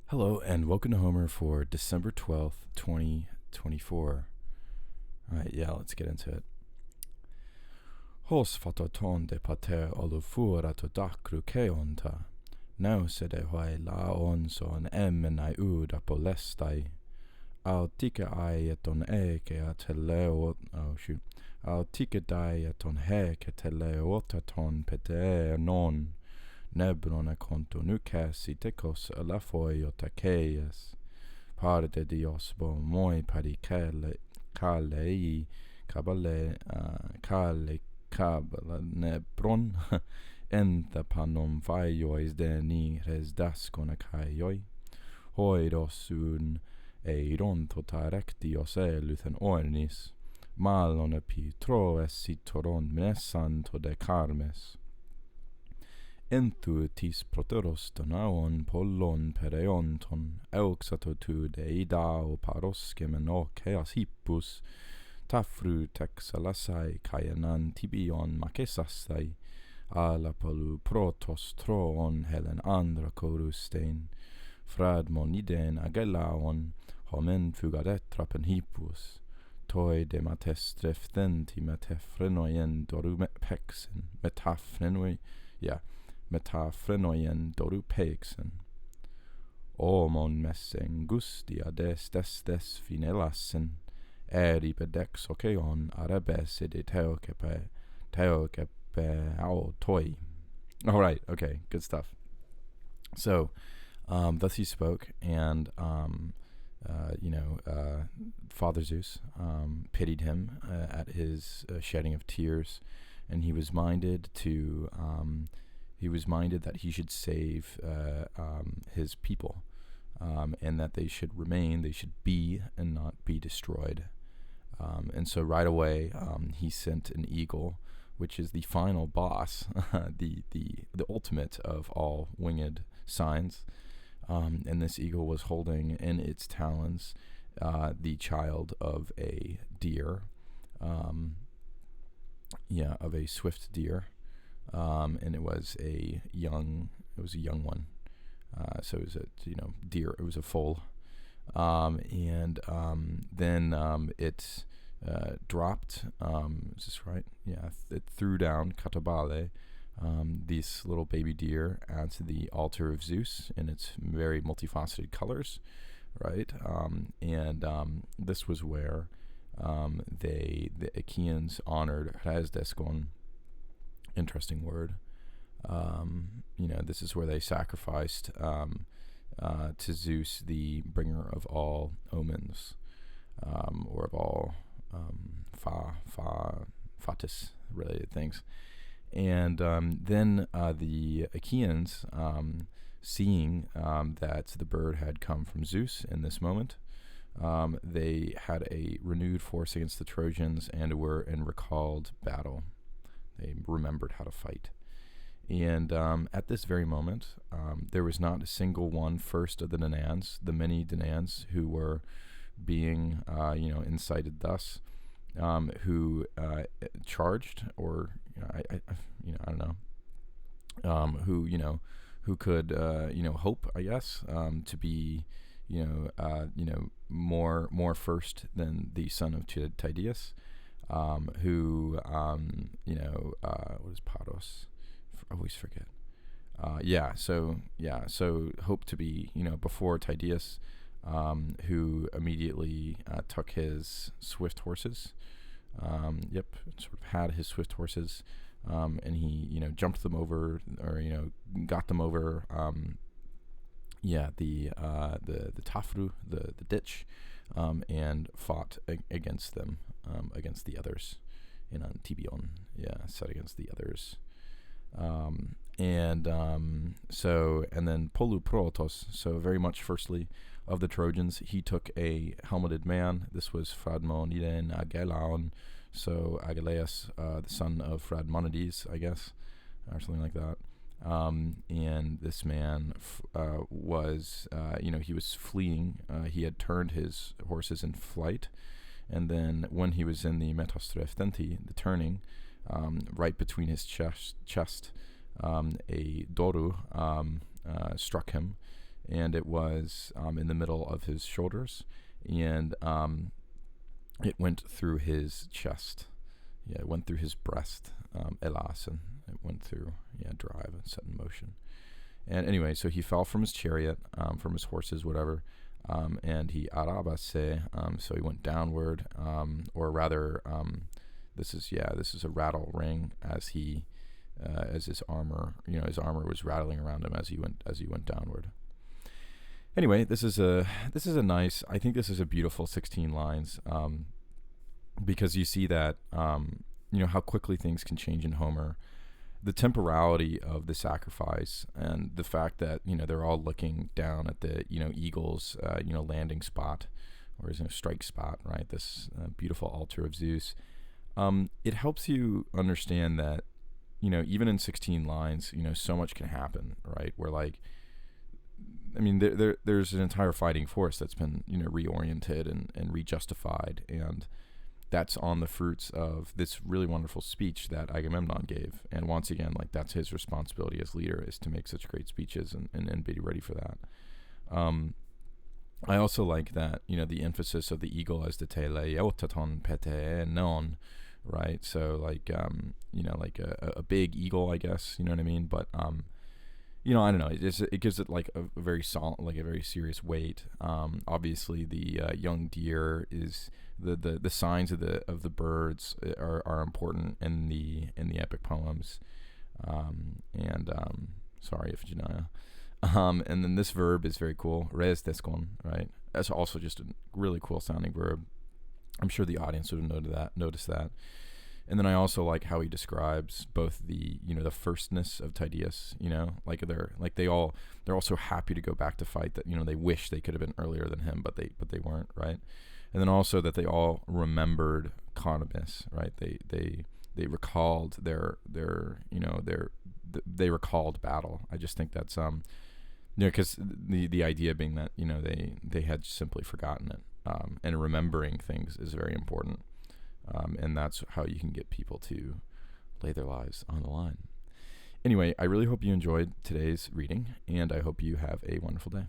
Hello and welcome to Homer for December 12th, 2024. Alright, yeah, let's get into it. Hos fatoton de pater olufura to dakru keonta. Now sede hoai laon son emenai ud apolestai. Au tika ai eton eke a teleo, Au tika dai eton heke teleotaton pete non. Nebrona conto nucasi tecos alafoi otakeias. Parte Dios bo moi pari kalei kabala nebron enta panom vaiois deni resdas konakaioi. Hoidos un eiron totarectios eluthen ornis. Malon epi troes sitoron mesan to de carmes. Enthu tis proteros tonaon pollon pereonton euxato tu deidao paroscemen oceas hippus tafru texalasai caenan tibion macesastai ala polu protos troon helen andra corustein fradmoniden agelaon homen fugaretrapen hippus toi de matestreftenti metafrenoien dorumepexen metafrenoi metafrenoien dorupeixen. Omon messen gustia des finelassen, eri pedex oceon arebeside teokepe toi. All right, okay, good stuff. So, thus he spoke, and Father Zeus pitied him at his shedding of tears, and he was minded that he should save his people, and that they should be and not be destroyed. And so right away, he sent an eagle, which is the final boss, the ultimate of all winged signs. And this eagle was holding in its talons the child of a deer, of a swift deer. And it was a young one. So it was a deer. It was a foal. Then it dropped. Is this right? Yeah. It threw down katabale, this little baby deer, onto the altar of Zeus in its very multifaceted colors, right? This was where the Achaeans honored Hraesdeskon. Interesting word. This is where they sacrificed to Zeus, the bringer of all omens, or of all fatis related things. And then the Achaeans, seeing that the bird had come from Zeus in this moment, they had a renewed force against the Trojans and were in recalled battle. They remembered how to fight. And at this very moment, there was not a single one first of the many Danaans who were being, incited thus, who charged, or I don't know, who could hope, I guess, to be more first than the son of Tydeus. Who what is paros? I always forget. So hope to be before Tydeus, who immediately took his swift horses. Sort of had his swift horses, and he jumped them over, or got them over. The tafru, the ditch, and fought against them, against the others, in Antibion, set against the others. And then Polu Protos, so very much firstly of the Trojans, he took a helmeted man. This was Fradmoniden Agelaon, so Agelaeus, the son of Fradmonides, I guess, or something like that. And this man was, he was fleeing. He had turned his horses in flight, and then when he was in the metastrefthenti, the turning, right between his chest, a doru struck him, and it was in the middle of his shoulders, and it went through his chest. Yeah, it went through his breast, elas, and it went through, drive and set in motion. And anyway, so he fell from his chariot, from his horses, whatever, and he arabase, so he went downward, or rather, this is a rattle ring as he, as his armor, his armor was rattling around him as he went downward. Anyway, this is a nice, I think this is a beautiful 16 lines, because you see that, how quickly things can change in Homer, the temporality of the sacrifice, and the fact that, they're all looking down at the, eagle's, landing spot, or his strike spot, right? This beautiful altar of Zeus. It helps you understand that, even in 16 lines, so much can happen, right? Where there's an entire fighting force that's been, reoriented and rejustified, and that's on the fruits of this really wonderful speech that Agamemnon gave. And once again, that's his responsibility as leader, is to make such great speeches and be ready for that. I also like that, the emphasis of the eagle as the teleotaton pete non, right? So a big eagle, I guess, you know what I mean? But, I don't know. It gives it a very solid, a very serious weight. Obviously, the young deer is the signs of the birds are important in the epic poems. Sorry, Iphigenia. And then this verb is very cool. Res descon, right? That's also just a really cool sounding verb. I'm sure the audience would have noticed that. And then I also like how he describes both the, the firstness of Tydeus, they're all so happy to go back to fight that, they wish they could have been earlier than him, but they weren't, right? And then also that they all remembered Connibus, right? They recalled they recalled battle. I just think that's, because the idea being that, they had simply forgotten it, and remembering things is very important. And that's how you can get people to lay their lives on the line. Anyway, I really hope you enjoyed today's reading, and I hope you have a wonderful day.